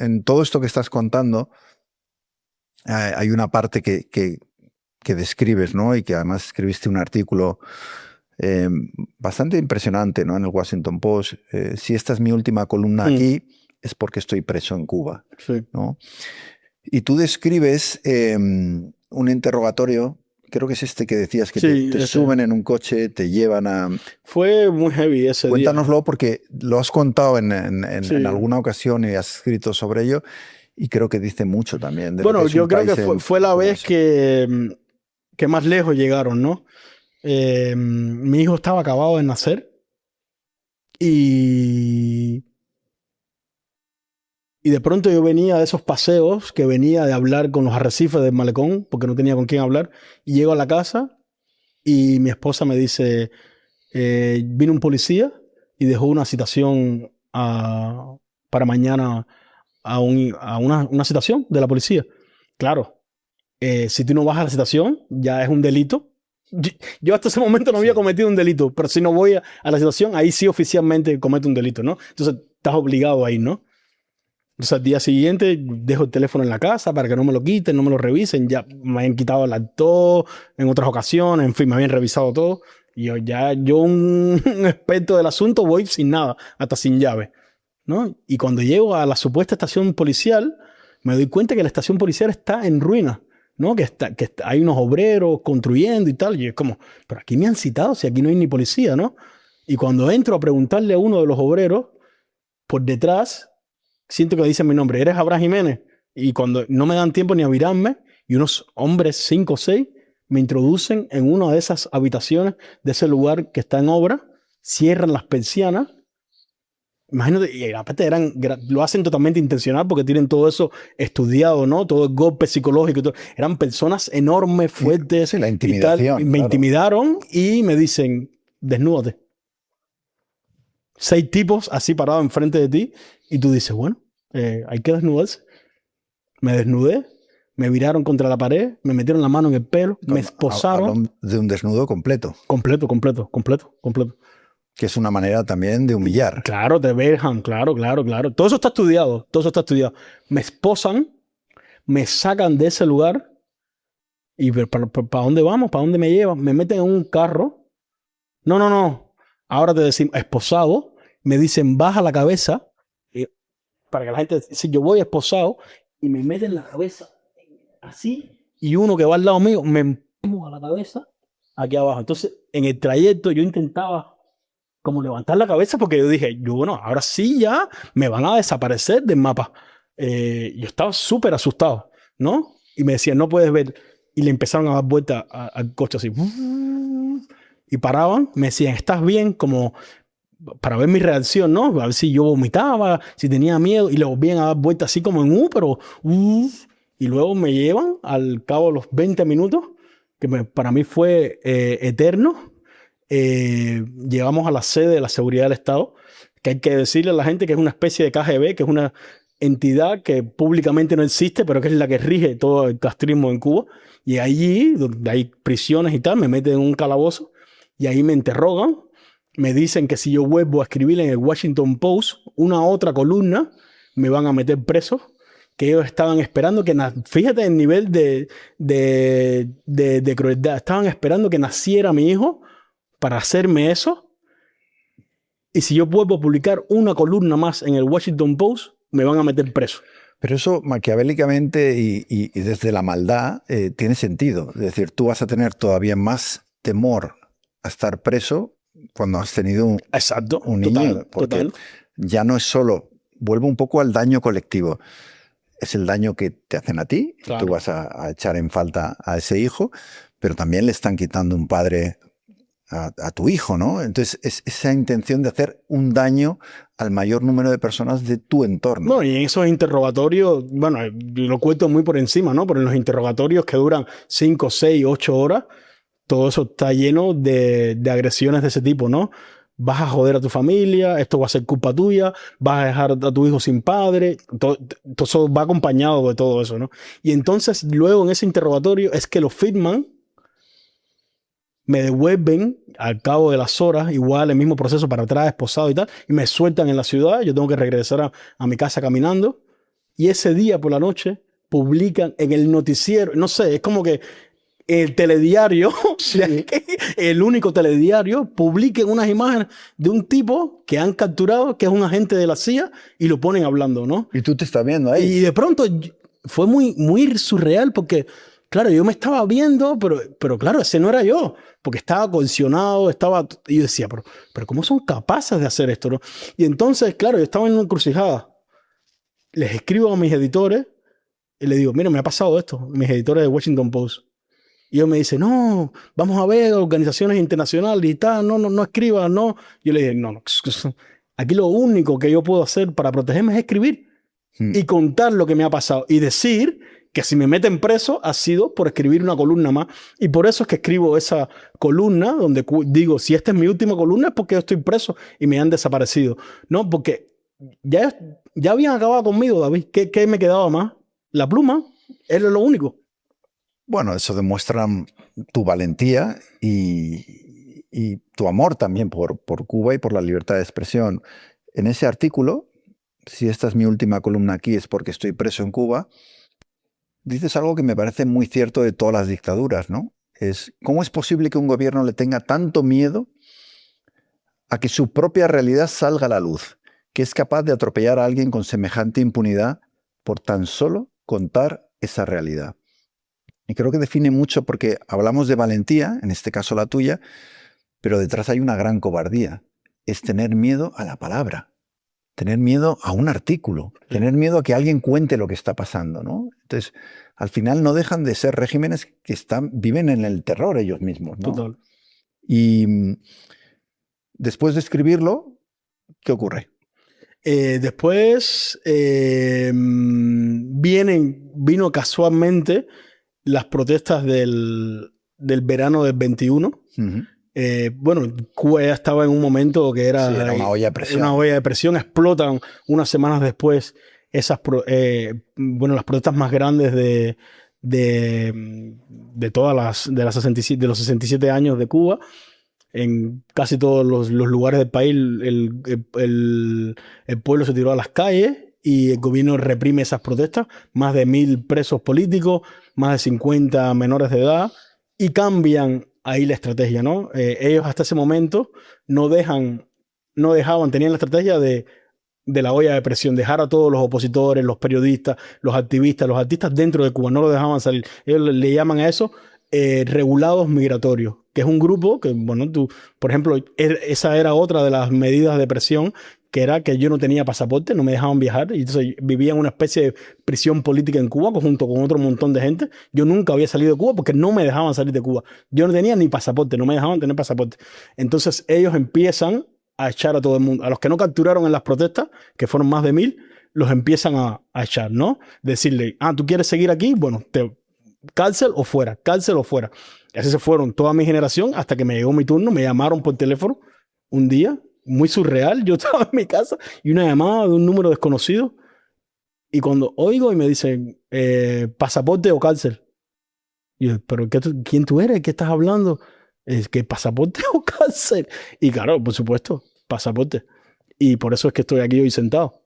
en todo esto que estás contando hay una parte que describes, ¿no? Y que además escribiste un artículo bastante impresionante, ¿no? En el Washington Post. Si esta es mi última columna aquí, es porque estoy preso en Cuba, Sí. ¿no? Y tú describes un interrogatorio, creo que es este que decías, que Sí, te ese. suben en un coche, te llevan a... Fue muy heavy ese día. Cuéntanoslo porque lo has contado en Sí. alguna ocasión y has escrito sobre ello y creo que dice mucho también de lo Bueno, que es yo un creo país que fue la como vez ese. que más lejos llegaron, ¿no? Mi hijo estaba acabado de nacer y de pronto yo venía de esos paseos, que venía de hablar con los arrecifes del malecón, porque no tenía con quién hablar, y llego a la casa y mi esposa me dice, vino un policía y dejó una citación para mañana una citación de la policía. Claro, si tú no vas a la citación, ya es un delito. Yo hasta ese momento no había cometido un delito, pero si no voy a la citación, ahí sí oficialmente cometo un delito, ¿no? Entonces estás obligado a ir, ¿no? Entonces al día siguiente dejo el teléfono en la casa para que no me lo quiten, no me lo revisen. Ya me habían quitado el acto en otras ocasiones, en fin, me habían revisado todo. Y yo un experto del asunto, voy sin nada, hasta sin llave, ¿no? Y cuando llego a la supuesta estación policial, me doy cuenta que la estación policial está en ruinas, ¿no? Hay unos obreros construyendo y tal. Y es como, pero aquí me han citado si aquí no hay ni policía, ¿no? Y cuando entro a preguntarle a uno de los obreros, por detrás, siento que dicen mi nombre, ¿eres Abraham Jiménez? Y cuando no me dan tiempo ni a virarme, y unos hombres 5 o 6 me introducen en una de esas habitaciones de ese lugar que está en obra, cierran las persianas. Imagínate, y aparte lo hacen totalmente intencional porque tienen todo eso estudiado, ¿no? Todo el golpe psicológico y todo. Eran personas enormes, fuertes Sí, la y tal. intimidación. Y me intimidaron y me dicen, desnúdate. 6 tipos así parados enfrente de ti y tú dices, bueno, hay que desnudarse. Me desnudé, me viraron contra la pared, me metieron la mano en el pelo, me esposaron. Hablamos de un desnudo completo. Completo. Que es una manera también de humillar. Claro, de Berham, claro. Todo eso está estudiado, Me esposan, me sacan de ese lugar y ¿para dónde vamos? ¿Para dónde me llevan? Me meten en un carro. No. Ahora te decimos, esposado. Me dicen, baja la cabeza. Para que la gente, si yo voy esposado y me meten la cabeza así y uno que va al lado mío me empuja la cabeza aquí abajo. Entonces, en el trayecto yo intentaba como levantar la cabeza porque yo dije, bueno, ahora sí ya me van a desaparecer del mapa. Yo estaba súper asustado, ¿no? Y me decían, no puedes ver. Y le empezaron a dar vuelta al coche así. Y paraban, me decían, ¿estás bien? Como para ver mi reacción, ¿no? A ver si yo vomitaba, si tenía miedo. Y le volvían a dar vuelta así como en pero... y luego me llevan al cabo de los 20 minutos, que para mí fue eterno. Llegamos a la sede de la Seguridad del Estado, que hay que decirle a la gente que es una especie de KGB, que es una entidad que públicamente no existe, pero que es la que rige todo el castrismo en Cuba. Y allí, donde hay prisiones y tal, me meten en un calabozo y ahí me interrogan. Me dicen que si yo vuelvo a escribir en el Washington Post una otra columna, me van a meter preso. Que ellos estaban esperando que... Fíjate el nivel de crueldad. Estaban esperando que naciera mi hijo para hacerme eso. Y si yo vuelvo a publicar una columna más en el Washington Post, me van a meter preso. Pero eso maquiavélicamente y desde la maldad tiene sentido. Es decir, tú vas a tener todavía más temor a estar preso cuando has tenido un niño. Porque ya no es solo... Vuelvo un poco al daño colectivo. Es el daño que te hacen a ti, claro. Y tú vas a echar en falta a ese hijo, pero también le están quitando un padre a tu hijo, ¿no? Entonces, es esa intención de hacer un daño al mayor número de personas de tu entorno. No, y en esos interrogatorios, bueno, lo cuento muy por encima, ¿no? Pero en los interrogatorios que duran 5, 6, 8 horas, todo eso está lleno de agresiones de ese tipo, ¿no? Vas a joder a tu familia, esto va a ser culpa tuya, vas a dejar a tu hijo sin padre, todo eso va acompañado de todo eso, ¿no? Y entonces luego en ese interrogatorio es que lo firman, me devuelven al cabo de las horas, igual el mismo proceso para atrás, esposado y tal, y me sueltan en la ciudad, yo tengo que regresar a mi casa caminando, Y ese día por la noche publican en el noticiero, no sé, es como que el telediario, sí. El único telediario, publiquen unas imágenes de un tipo que han capturado, que es un agente de la CIA, y lo ponen hablando, ¿no? Y tú te estás viendo ahí. Y de pronto fue muy, muy surreal porque, claro, yo me estaba viendo, pero claro, ese no era yo, porque estaba cohesionado, y yo decía, pero ¿cómo son capaces de hacer esto, no? Y entonces, claro, yo estaba en una encrucijada. Les escribo a mis editores y les digo, mira, me ha pasado esto, mis editores de Washington Post. Y ellos me dicen, no, vamos a ver organizaciones internacionales y tal, no escribas, no. Yo le dije, no, aquí lo único que yo puedo hacer para protegerme es escribir y contar lo que me ha pasado y decir que si me meten preso ha sido por escribir una columna más. Y por eso es que escribo esa columna donde digo, si esta es mi última columna es porque yo estoy preso y me han desaparecido. No, porque ya habían acabado conmigo, David. ¿Qué me quedaba más? La pluma, es lo único. Bueno, eso demuestra tu valentía y tu amor también por Cuba y por la libertad de expresión. En ese artículo, si esta es mi última columna aquí es porque estoy preso en Cuba, dices algo que me parece muy cierto de todas las dictaduras, ¿no? ¿Cómo es posible que un gobierno le tenga tanto miedo a que su propia realidad salga a la luz, que es capaz de atropellar a alguien con semejante impunidad por tan solo contar esa realidad? Y creo que define mucho porque hablamos de valentía, en este caso la tuya, pero detrás hay una gran cobardía. Es tener miedo a la palabra, tener miedo a un artículo, tener miedo a que alguien cuente lo que está pasando, ¿no? Entonces, al final no dejan de ser regímenes que viven en el terror ellos mismos, ¿no? Total. Y después de escribirlo, ¿qué ocurre? Después vino casualmente las protestas del verano del 21. Bueno, Cuba ya estaba en un momento que era una olla de presión. Una olla de presión. Explotan unas semanas después las protestas más grandes de todas de los 67 años de Cuba. En casi todos los lugares del país el pueblo se tiró a las calles y el gobierno reprime esas protestas. Más de 1.000 presos políticos, más de 50 menores de edad, y cambian ahí la estrategia, ¿no? Ellos hasta ese momento tenían la estrategia de la olla de presión, dejar a todos los opositores, los periodistas, los artistas dentro de Cuba, no lo dejaban salir. Ellos le llaman a eso regulados migratorios, que es un grupo que, bueno, por ejemplo, esa era otra de las medidas de presión, que era que yo no tenía pasaporte, no me dejaban viajar, y entonces vivía en una especie de prisión política en Cuba junto con otro montón de gente. Yo nunca había salido de Cuba porque no me dejaban salir de Cuba. Yo no tenía ni pasaporte, no me dejaban tener pasaporte. Entonces ellos empiezan a echar a todo el mundo. A los que no capturaron en las protestas, que fueron más de 1.000, los empiezan a echar, ¿no? Decirle, ¿tú quieres seguir aquí? Bueno, cárcel o fuera, cárcel o fuera. Y así se fueron toda mi generación hasta que me llegó mi turno. Me llamaron por teléfono un día, muy surreal. Yo estaba en mi casa y una llamada de un número desconocido. Y cuando oigo y me dicen, pasaporte o cárcel. Y yo, ¿pero quién tú eres? ¿Qué estás hablando? Es que pasaporte o cárcel. Y claro, por supuesto, pasaporte. Y por eso es que estoy aquí hoy sentado.